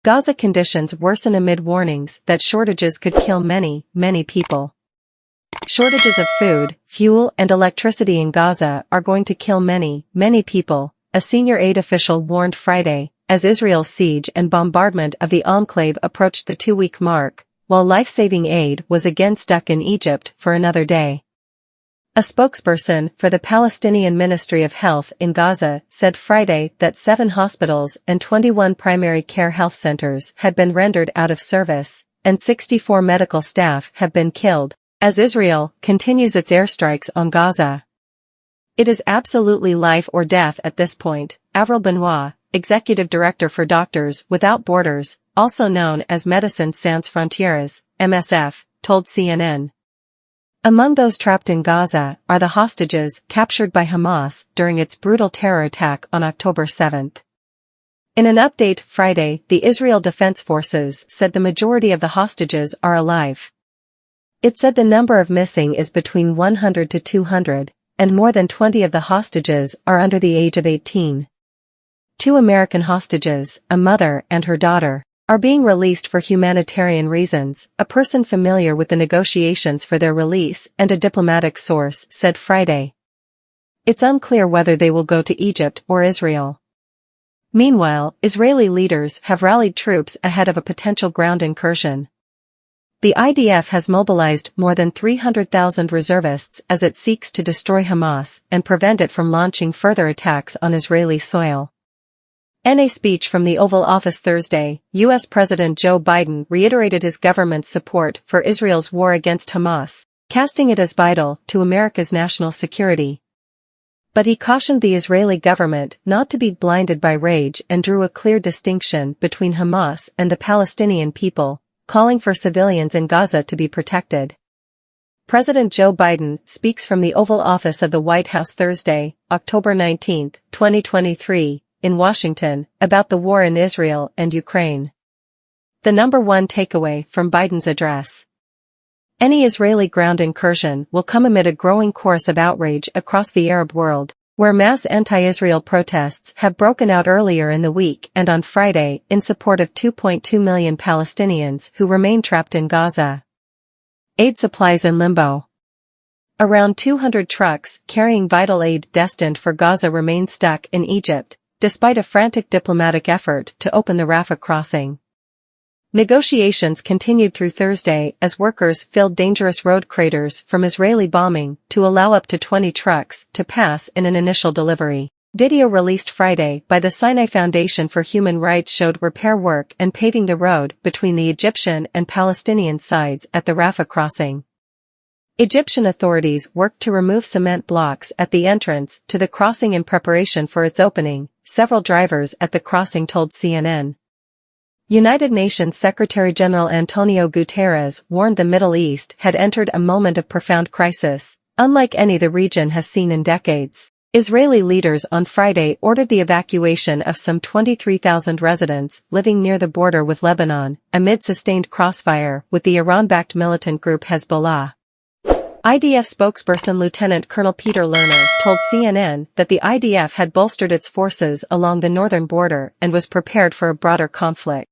Gaza conditions worsen amid warnings that shortages could kill many, many people. Shortages of food, fuel and electricity in Gaza are going to kill many, many people, a senior aid official warned Friday, as Israel's siege and bombardment of the enclave approached the 2-week mark, while life-saving aid was again stuck in Egypt for another day. A spokesperson for the Palestinian Ministry of Health in Gaza said Friday that 7 hospitals and 21 primary care health centers had been rendered out of service, and 64 medical staff have been killed, as Israel continues its airstrikes on Gaza. It is absolutely life or death at this point, Avril Benoit, executive director for Doctors Without Borders, also known as Médecins Sans Frontières, MSF, told CNN. Among those trapped in Gaza are the hostages captured by Hamas during its brutal terror attack on October 7. In an update Friday, the Israel Defense Forces said the majority of the hostages are alive. It said the number of missing is between 100 to 200, and more than 20 of the hostages are under the age of 18. 2 American hostages, a mother and her daughter, are being released for humanitarian reasons, a person familiar with the negotiations for their release and a diplomatic source said Friday. It's unclear whether they will go to Egypt or Israel. Meanwhile, Israeli leaders have rallied troops ahead of a potential ground incursion. The IDF has mobilized more than 300,000 reservists as it seeks to destroy Hamas and prevent it from launching further attacks on Israeli soil. In a speech from the Oval Office Thursday, U.S. President Joe Biden reiterated his government's support for Israel's war against Hamas, casting it as vital to America's national security. But he cautioned the Israeli government not to be blinded by rage and drew a clear distinction between Hamas and the Palestinian people, calling for civilians in Gaza to be protected. President Joe Biden speaks from the Oval Office of the White House Thursday, October 19, 2023, in Washington, about the war in Israel and Ukraine. The number one takeaway from Biden's address. Any Israeli ground incursion will come amid a growing chorus of outrage across the Arab world, where mass anti-Israel protests have broken out earlier in the week and on Friday in support of 2.2 million Palestinians who remain trapped in Gaza. Aid supplies in limbo. Around 200 trucks carrying vital aid destined for Gaza remain stuck in Egypt, despite a frantic diplomatic effort to open the Rafah crossing. Negotiations continued through Thursday as workers filled dangerous road craters from Israeli bombing to allow up to 20 trucks to pass in an initial delivery. Video released Friday by the Sinai Foundation for Human Rights showed repair work and paving the road between the Egyptian and Palestinian sides at the Rafah crossing. Egyptian authorities worked to remove cement blocks at the entrance to the crossing in preparation for its opening, several drivers at the crossing told CNN. United Nations Secretary-General Antonio Guterres warned the Middle East had entered a moment of profound crisis, unlike any the region has seen in decades. Israeli leaders on Friday ordered the evacuation of some 23,000 residents living near the border with Lebanon, amid sustained crossfire with the Iran-backed militant group Hezbollah. IDF spokesperson Lieutenant Colonel Peter Lerner told CNN that the IDF had bolstered its forces along the northern border and was prepared for a broader conflict.